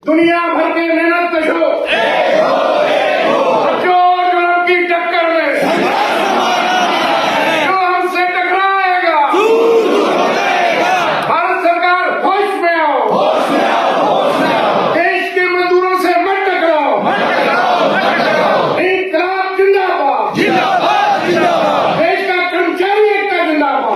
दुनिया भर के मेहनत कशो बच्चों जुल्म की टक्कर में जो हमसे टकराएगा भारत सरकार होश में आओ, देश के मजदूरों से मत टकराओ। इंकलाब जिंदाबाद, देश का कर्मचारी एकता जिंदाबाद।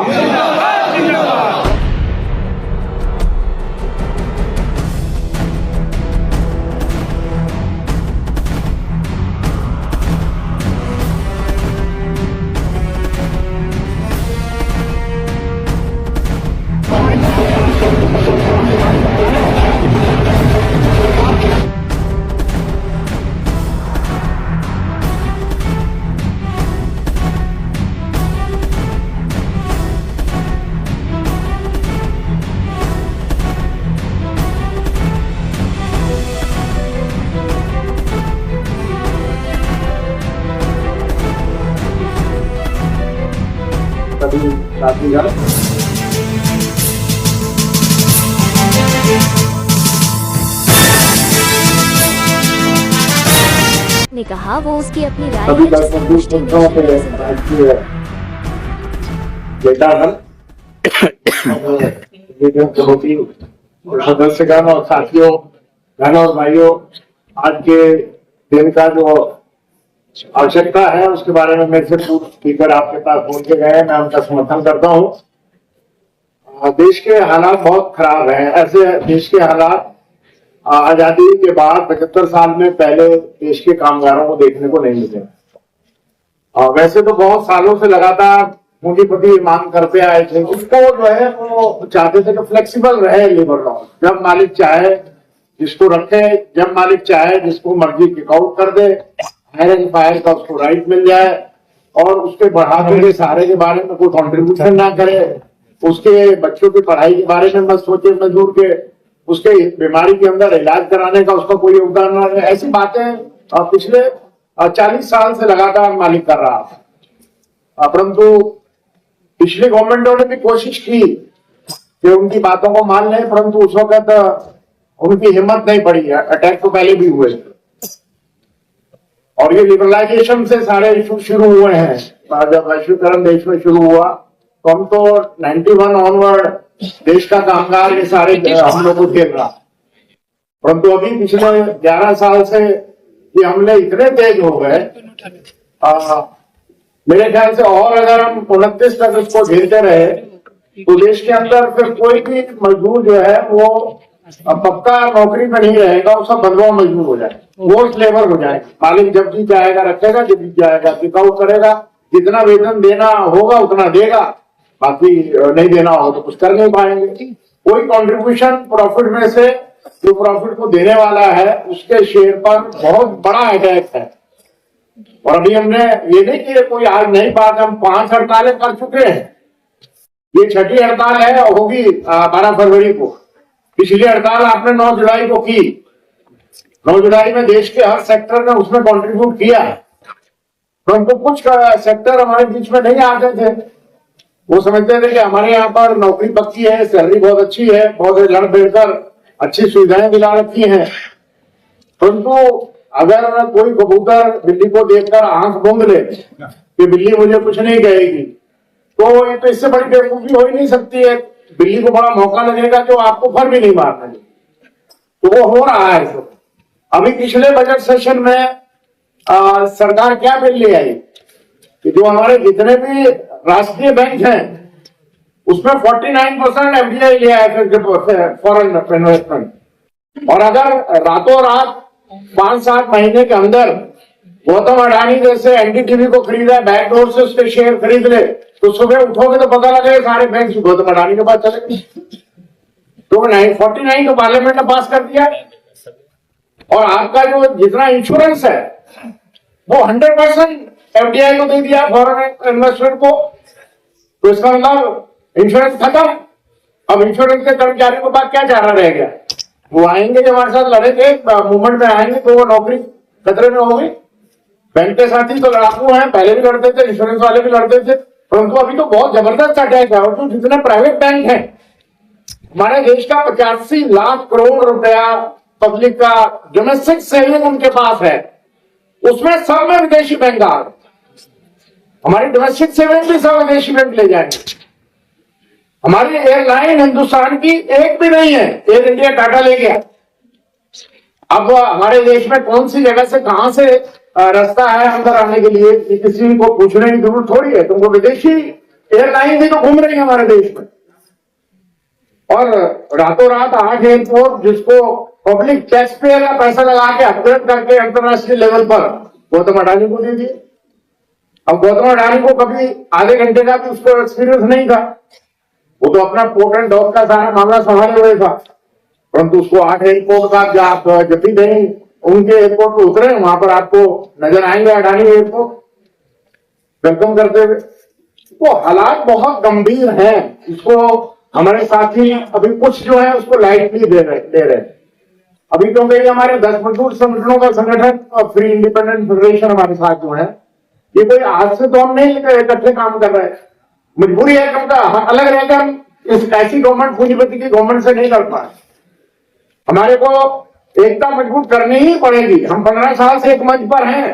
साथीगण, ने कहा वो उसकी अपनी राय सभी है, जिसे दर्शकों पुष्टि को नहीं पे की जा सकती। बेटा सदस्यगण और साथियों, बहनों और भाइयों, आज के दिन का जो आवश्यकता है उसके बारे में मेरे से पूर्व स्पीकर आपके पास बोल के गए, मैं उनका समर्थन करता हूँ। देश के हालात बहुत खराब हैं। ऐसे देश के हालात आजादी के बाद 75 साल में पहले देश के कामगारों को देखने को नहीं मिले। वैसे तो बहुत सालों से लगातार पूंजीपति मांग करते आए थे, उसको जो है वो चाहते थे कि फ्लेक्सिबल रहे लेबर लॉ, जब मालिक चाहे जिसको रखे, जब मालिक चाहे जिसको मर्जी किक आउट कर दे, हायर एंड फायर का उसको राइट मिल जाए, और उसके बढ़ाने के सहारे के बारे में कोई कॉन्ट्रीब्यूशन ना करे, उसके बच्चों की पढ़ाई के बारे में मत सोचे मजदूर के, उसके बीमारी के अंदर इलाज कराने का उसका कोई योगदान ना है। ऐसी बातें पिछले 40 साल से लगातार मालिक कर रहा था। परंतु पिछली गवर्नमेंटों ने भी कोशिश की कि उनकी बातों को मान लें, परंतु उस वक्त उनकी हिम्मत नहीं पड़ी। अटैक तो पहले भी हुए और ये लिबरलाइजेशन से सारे इशू शुरू हुए हैं। जब वैश्वीकरण देश में शुरू हुआ तो हम तो 91 ऑनवर्ड देश का कामगार ये सारे हम लोग को झेल रहा, परंतु अभी पिछले 11 साल से ये हमले इतने तेज हो गए, मेरे ख्याल से और अगर हम 29 तक इसको झेलते रहे तो देश के अंदर फिर कोई भी मजदूर जो है वो पक्का नौकरी में नहीं रहेगा, वो सब बंधुआ मजदूर हो जाए, फोर्स लेबर हो जाए। मालिक जब जी चाहेगा रखेगा, जब जी चाहेगा किकआउट करेगा, जितना वेतन देना होगा उतना देगा, बाकी नहीं देना हो तो कुछ कर नहीं पाएंगे। कोई कंट्रीब्यूशन प्रॉफिट में से जो प्रॉफिट को देने वाला है उसके शेयर पर बहुत बड़ा अटैक है। और अभी हमने ये नहीं कि कोई आज नई बात, हम 5 हड़तालें कर चुके हैं। ये 6ठी हड़ताल है, होगी 12 फरवरी को। पिछली हड़ताल आपने 9 जुलाई को की। 9 जुलाई में देश के हर सेक्टर ने उसमें कंट्रीब्यूट किया, परंतु कुछ सेक्टर हमारे बीच में नहीं आते थे। वो समझते थे कि हमारे यहाँ पर नौकरी पक्की है, सैलरी बहुत अच्छी है, बहुत लड़ बैठकर अच्छी सुविधाएं दिला रखी हैं, परंतु अगर कोई कबूतर बिल्ली को देखकर आंख मूंद ले कि बिल्ली मुझे कुछ नहीं कहेगी, तो ये तो इससे बड़ी बेवकूफी हो ही नहीं सकती है। बिल्ली को बड़ा मौका लगेगा जो आपको फर भी नहीं मारना चाहिए, तो वो हो रहा है। तो अभी पिछले बजट सेशन में सरकार क्या बिल ले आई कि जो हमारे जितने भी राष्ट्रीय बैंक हैं उसमें 49% एफडीआई लिया है फॉरेन इन्वेस्टमेंट, और अगर रातों रात 5-7 महीने के अंदर गौतम अडानी जैसे एनडीटीवी को खरीदा, बैकडोर से उसके शेयर खरीद ले, तो सुबह उठोगे तो पता लगेगा सारे बैंक गौतम अडानी के पास चले गए। तो 49 तो पार्लियामेंट ने पास कर दिया, और आपका जो जितना इंश्योरेंस है वो 100% एफडीआई को दे दिया फॉरेन इन्वेस्टमेंट को। तो इसका मतलब इंश्योरेंस खत्म। अब इंश्योरेंस के कर्मचारियों के पास क्या चारा रह गया? वो आएंगे जब हमारे साथ लड़ेंगे, मूवमेंट में आएंगे तो वो नौकरी खतरे में होगी। बैंक के साथी तो लड़ाकू हैं, पहले भी लड़ते थे, इंश्योरेंस वाले भी लड़ते थे, परंतु अभी तो बहुत जबरदस्त अटैक है। और तो जितने प्राइवेट बैंक हैं हमारे देश का 85 लाख करोड़ रुपया पब्लिक का डोमेस्टिक सेविंग उनके पास है, उसमें सब में विदेशी बैंक आ गए। हमारी डोमेस्टिक सेविंग भी सब विदेशी बैंक ले जाएंगे। हमारी एयरलाइन हिंदुस्तान की एक भी नहीं है, एयर इंडिया टाटा ले गया। अब हमारे देश में कौन सी जगह से कहां से रास्ता है अंदर आने के लिए, किसी को पूछने की जरूरत थोड़ी है। तुमको विदेशी एयरलाइन भी तो घूम रही है हमारे देश में। और रातों रात 8 एयरपोर्ट जिसको पब्लिक टैक्स पेयर का पैसा लगा के अपग्रेड करके अंतरराष्ट्रीय लेवल पर गौतम अडानी को दे दिए। अब गौतम अडानी को कभी आधे घंटे का भी उसको एक्सपीरियंस नहीं था, वो तो अपना पोर्ट एंड डॉक का सारा मामला संभाले हुए था, परंतु उसको 8 एयरपोर्ट का आप जब भी कहीं उनके एयरपोर्ट पर उतरे वहां पर आपको नजर आएंगे अडानी एयरपोर्ट वेलकम करते हुए। वो हालात बहुत गंभीर हैं, इसको हमारे साथी अभी कुछ जो है उसको लाइटली ले रहे। अभी क्योंकि ये हमारे 10 मजदूर संगठनों का संगठन और फ्री इंडिपेंडेंट फेडरेशन हमारे साथ जो है, ये कोई आज से तो हम नहीं इकट्ठे काम कर रहे हैं। मजबूरी है क्योंकि अलग रहकर हम इस ऐसी गवर्नमेंट पूंजीपति की गवर्नमेंट से नहीं कर पाए। हमारे को एकता मजबूत करनी ही पड़ेगी। हम 15 साल से एक मंच पर हैं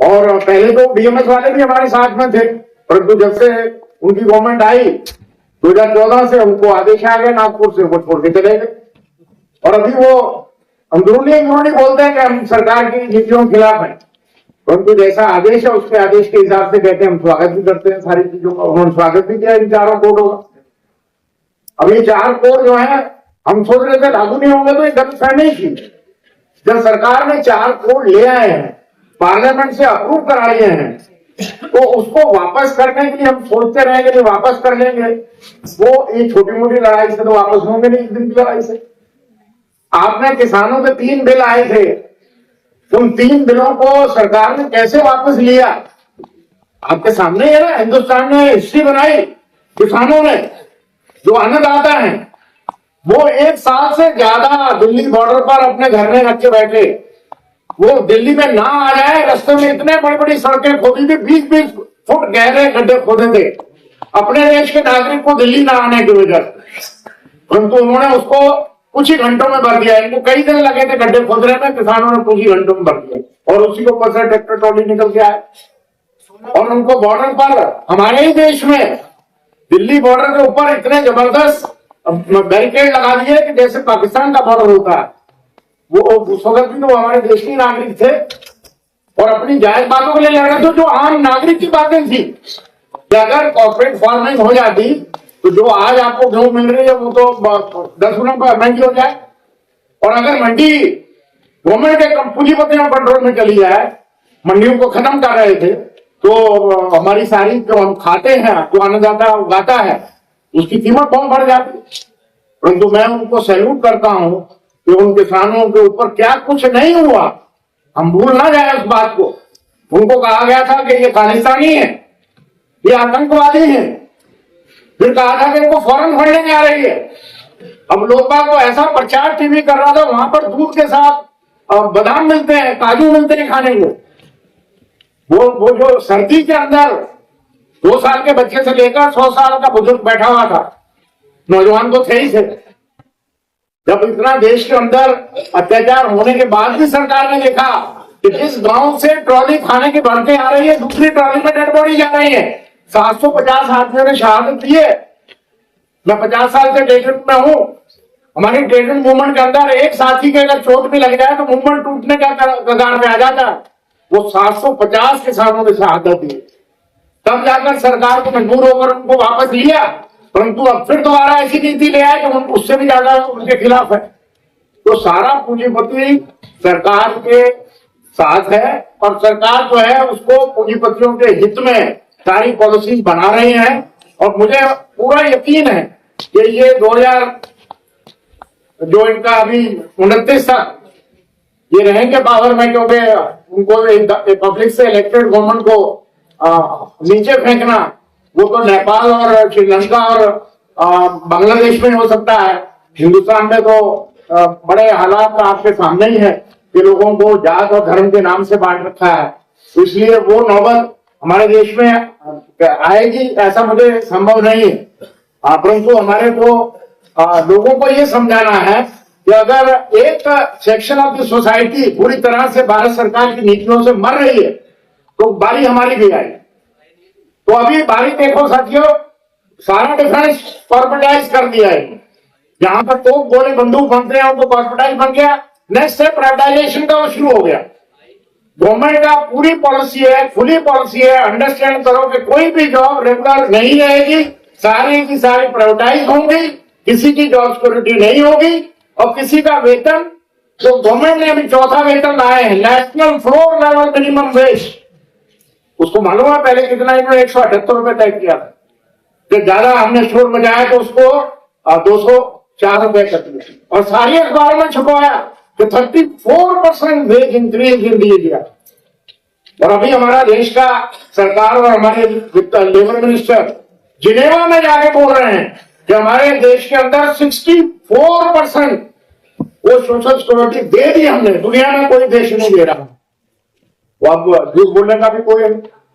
और पहले तो डीएमएस वाले भी हमारे साथ में थे, परंतु जब से उनकी गवर्नमेंट आई 2014 से उनको आदेश आ गए नागपुर से, वो छोड़ के चले गए। और अभी वो अंदरूनी बोलते हैं कि हम सरकार की नीतियों के खिलाफ हैं, परंतु जैसा आदेश है उसके आदेश के हिसाब से कहते हैं हम स्वागत भी करते हैं सारी चीजों का। उन्होंने स्वागत भी किया इन 4 कोडों का। अब ये 4 कोड जो है हम सोच रहे थे लागू नहीं होंगे तो ये गलतफहमी थी। जब सरकार ने 4 कोड ले आए हैं, पार्लियामेंट से अप्रूव करा लिए हैं, तो उसको वापस करने के लिए हम सोचते रहेंगे कि वापस कर लेंगे। वो ये छोटी मोटी लड़ाई से तो वापस होंगे नहीं एक दिन की लड़ाई से। आपने किसानों के 3 बिल आए थे, उन 3 बिलों को सरकार ने कैसे वापस लिया आपके सामने है ना। हिंदुस्तान ने हिस्ट्री बनाई, किसानों ने जो अन्नदाता हैं वो 1 साल से ज्यादा दिल्ली बॉर्डर पर अपने घर में रखे बैठे। वो दिल्ली में ना आ जाए, रास्ते में इतने बड़ी बड़ी सड़कें खोदी थी, 20-20 फुट गहरे गड्ढे खोदे थे अपने देश के नागरिक को दिल्ली ना आने की वजह से, परंतु उन्होंने उसको कुछ ही घंटों में भर दिया। इनको कई दिन लगे थे गड्ढे खोदने में, किसानों ने कुछ ही घंटों में भर दिया और उसी को ऊपर से ट्रैक्टर ट्रॉली निकल के आए। और उनको बॉर्डर पर हमारे ही देश में दिल्ली बॉर्डर के ऊपर इतने जबरदस्त बैरिकेड लगा दिए कि जैसे पाकिस्तान का बॉर्डर होता है। वो उस वक्त भी तो हमारे देश के नागरिक थे और अपनी जायज बातों के लिए लड़ रहे थे, जो आम नागरिक की बातें थी कि अगर कॉर्पोरेट फार्मिंग हो जाती तो जो आज आपको गेहूं मिल रही है वो तो 10 गुना महंगी हो जाए। और अगर मंडी गवर्नमेंट के पूंजीपतियों कंट्रोल में चली जाए, मंडियों को खत्म कर रहे थे, तो हमारी सारी जो हम खाते हैं, जो अन्नदाता उगाता है, उसकी कीमत बहुत बढ़ जाती। परंतु मैं उनको सैल्यूट करता हूं कि उन किसानों के ऊपर क्या कुछ नहीं हुआ। हम भूल ना जाए उस बात को। उनको कहा गया था कि ये खालिस्तानी है, ये आतंकवादी है, फिर कहा था कि इनको फॉरेन फंडिंग आ रही है। अब लोकपाल को ऐसा प्रचार टीवी कर रहा था, वहां पर दूध के साथ बादाम मिलते हैं, काजू मिलते हैं खाने को। वो जो सर्दी के अंदर 2 साल के बच्चे से लेकर 100 साल का बुजुर्ग बैठा हुआ था, नौजवान तो थे ही थे। जब इतना देश के अंदर अत्याचार होने के बाद भी सरकार ने देखा कि जिस गांव से ट्रॉली खाने की भरते आ रही है, दूसरी ट्रॉली में डेड बॉडी जा रही है। 750 आदमियों ने शहादत दी है। मैं 50 साल से ट्रेड में हूं। हमारी ट्रेड मूवमेंट के अंदर एक साथी के अगर चोट भी लग जाए तो मूवमेंट टूटने का कगार पे आ जाता है। वो 750 किसानों ने शहादत दी, तब जाकर सरकार को मजबूर होकर उनको वापस लिया। परंतु अब फिर दोबारा ऐसी नीति ले आए जो उससे भी ज्यादा उनके खिलाफ है। तो सारा पूंजीपति सरकार के साथ है और सरकार जो है उसको पूंजीपतियों के हित में सारी पॉलिसीज बना रही है। और मुझे पूरा यकीन है कि ये 2000 जो इनका अभी 29 तक ये रहेंगे पावर में, क्योंकि उनको पब्लिक से इलेक्टेड गवर्नमेंट को नीचे फेंकना वो तो नेपाल और श्रीलंका और बांग्लादेश में हो सकता है। हिंदुस्तान में तो बड़े हालात आपके सामने ही है कि लोगों को जात और धर्म के नाम से बांट रखा है। इसलिए वो नौबत हमारे देश में आएगी ऐसा मुझे संभव नहीं है। परंतु हमारे को लोगों को ये समझाना है कि अगर एक सेक्शन ऑफ द सोसाइटी पूरी तरह से भारत सरकार की नीतियों से मर रही है तो बारी हमारी भी आई। तो अभी बारी देखो साथियों, सारा डिफेंस कॉर्पोरेटाइज कर दिया है। जहां पर तो गोले बंदूक बनते हैं उनको कॉर्पोरेटाइज बन गया। नेक्स्ट स्टेप प्राइवेटाइजेशन का वो शुरू हो गया। गवर्नमेंट का पूरी पॉलिसी है, खुली पॉलिसी है, अंडरस्टैंड करो कि कोई भी जॉब रेगुलर नहीं रहेगी, सारी की सारी प्राइवेटाइज होंगी, किसी की जॉब सिक्योरिटी नहीं होगी और किसी का वेतन, जो गवर्नमेंट ने अभी चौथा वेतन लाए हैं, national floor level minimum wage, उसको मालूम है पहले कितना, इन्होंने 178 रुपए तय किया था। जब ज्यादा हमने शोर मचाया तो उसको 204 रुपए कर दिया और सारी अखबारों में छपवाया कि 34% वेज इंक्रीज इन इंडिया। और अभी हमारा देश का सरकार और हमारे लेबर मिनिस्टर जिनेवा में जाके बोल रहे हैं कि हमारे देश के अंदर 64% वो सोशल सिक्योरिटी दे दी हमने, दुनिया में कोई देश नहीं दे रहा। वो अब झूठ बोलने का भी कोई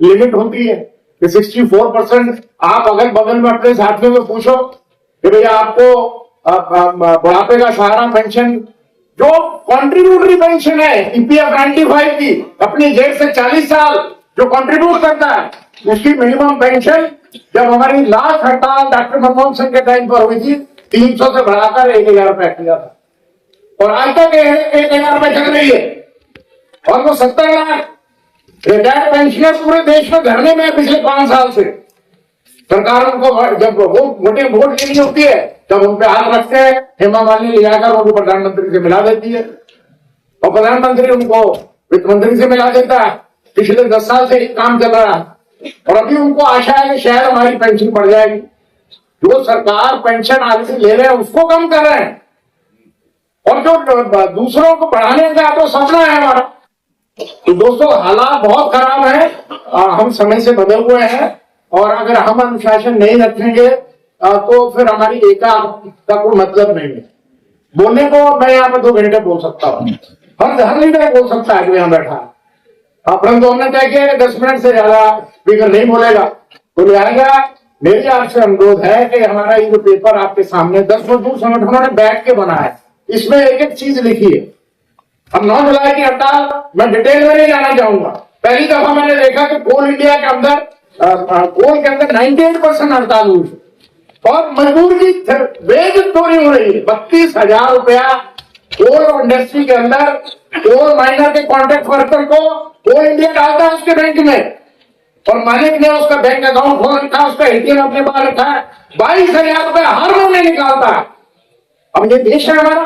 लिमिट होती है कि 64% आप अगर बगल में अपने साथियों में पूछो कि भैया आपको बुढ़ापे का सहारा पेंशन, जो कॉन्ट्रीब्यूटरी पेंशन है ईपीएफ 95 की, अपनी जेब से 40 साल जो कंट्रीब्यूट करता है, उसकी मिनिमम पेंशन जब हमारी लास्ट हड़ताल डॉक्टर मनमोहन सिंह के टाइम पर हुई थी 300 से बढ़ाकर 1000 रुपए किया था और आज तक 1000 रुपए चल रही है। और वो 70 लाख रिटायर्ड पेंशनर पूरे देश में धरने में पिछले 5 साल से। सरकार उनको जब वोट लेनी होती है तब उन पे हाथ रखते हैं, हेमा मालिनी ले जाकर उनको प्रधानमंत्री से मिला देती है और प्रधानमंत्री उनको वित्त मंत्री से मिला देता है। पिछले 10 साल से काम चल रहा है और अभी उनको आशा है कि शायद हमारी पेंशन बढ़ जाएगी। जो सरकार पेंशन आगे से ले रहे हैं उसको कम कर रहे हैं और जो दूसरों को बढ़ाने का तो सपना है हमारा। तो दोस्तों हालात बहुत खराब है, हम समय से बदल हुए हैं और अगर हम अनुशासन नहीं रखेंगे तो फिर हमारी एकाग्रता का कोई मतलब नहीं है। बोलने को मैं यहाँ पे 2 घंटे बोल सकता हूँ, हर लीडर बोल सकता है जो यहाँ बैठा है, परंतु हमने तय किया कि 10 मिनट से ज्यादा स्पीकर नहीं बोलेगा। तो लिहाजा मेरी आपसे अनुरोध है कि हमारा ये जो पेपर आपके सामने 10 मजदूर संगठनों ने बैठ के बना है, इसमें एक एक चीज लिखी है। अब 9 जुलाई की हड़ताल मैं डिटेल में नहीं जाना चाहूंगा। पहली दफा मैंने देखा कि कोल इंडिया के अंदर कोल के अंदर 98% हड़ताल हुई और मजदूर की वेज चोरी हो रही है। 32,000 रुपया कोल इंडस्ट्री के अंदर कोल माइनर के कॉन्ट्रैक्ट वर्कर को कोल इंडिया डालता है उसके बैंक में और मालिक ने उसका बैंक अकाउंट खोल रखा है, उसका एटीएम अपने पास रखा है, 22,000 रुपया हर महीने निकालता है। अब ये देश है हमारा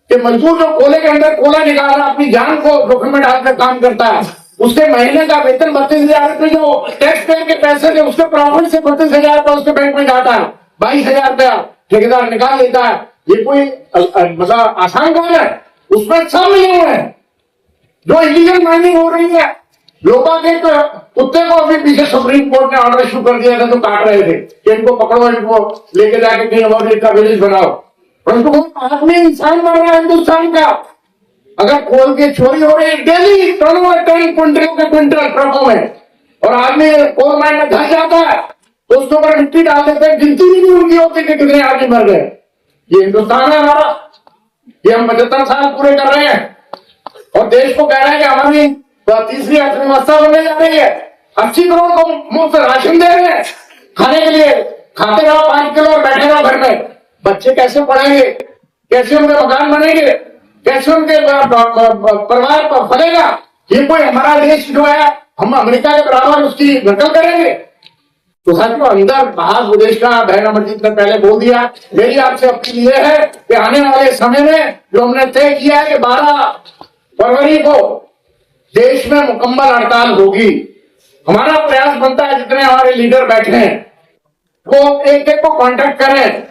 कि मजदूर जो कोले के अंदर कोला निकाल रहा है, अपनी जान को जोखिम में डालकर काम करता है, उसके महीने का वेतन 32,000 रुपये जो टैक्स पेयर के पैसे थे उसके प्रॉफिट से 32,000 रुपये उसके बैंक में जाता है, 22,000 रुपया ठेकेदार निकाल लेता है। ये कोई मतलब आसान काम है? उसमें सब मिले हुए हैं। जो इलीगल माइनिंग हो रही है, लोगों के कुत्ते को अभी पीछे सुप्रीम कोर्ट ने ऑर्डर इशू कर दिया था तो काट रहे थे कि इनको पकड़ो, इनको लेके जाके कहीं और इनका विलेज बनाओ, परंतु वो आदमी इंसान बन रहा है हिंदुस्तान का। अगर खोल के चोरी हो रही है डेली टर्नओवर 10 क्विंटल के क्विंटल ट्रकों में और आदमी कोल माइन में धस जाता है तो उसके ऊपर मिट्टी डाल देते हैं, गिनती भी नहीं उनकी होती कि कितने आदमी मर गए। ये हिंदुस्तान है हमारा, ये हम 75 साल पूरे कर रहे हैं और देश को कह रहे हैं कि हमारी तीसरी अर्थव्यवस्था बनने जा रही है। 80 करोड़ को मुफ्त राशन दे रहे हैं खाने के लिए, खाते रहो 5 किलो और बैठे रहो घर में। बच्चे कैसे पढ़ेंगे, कैसे उनके मकान बनेंगे, कैसे उनके परिवार पर फलेगा? ये कोई हमारा देश जो है हम अमेरिका के बराबर उसकी नकल करेंगे? तो साथियों अंदर बाहर विदेश का बहन अमरजीत ने पहले बोल दिया। मेरी आपसे अपील ये है कि आने वाले समय में जो हमने तय किया है कि 12 फरवरी को देश में मुकम्मल हड़ताल होगी। हमारा प्रयास बनता है जितने हमारे लीडर बैठे हैं वो एक एक को कांटेक्ट करें।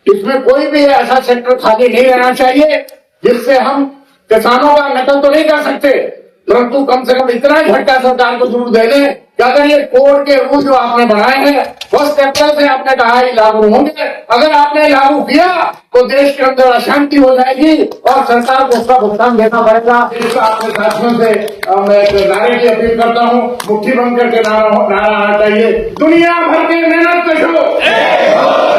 इसमें कोई भी ऐसा सेक्टर खाली नहीं रहना चाहिए जिससे हम किसानों का नकल तो नहीं कर सकते, परंतु कम से कम इतना ही झटका सरकार को जरूर दे दें कि अगर ये कोड के रूल जो आपने बनाए हैं फर्स्ट अप्रैल से आपने कहा ही लागू होंगे, अगर आपने लागू किया तो देश के अंदर अशांति हो जाएगी और सरकार को उसका भुगतान देना पड़ेगा। आपके साथियों से मैं एक नारे की अपील करता हूँ, मुट्ठी बंद करके नारा आना चाहिए, दुनिया भर के मेहनत कशो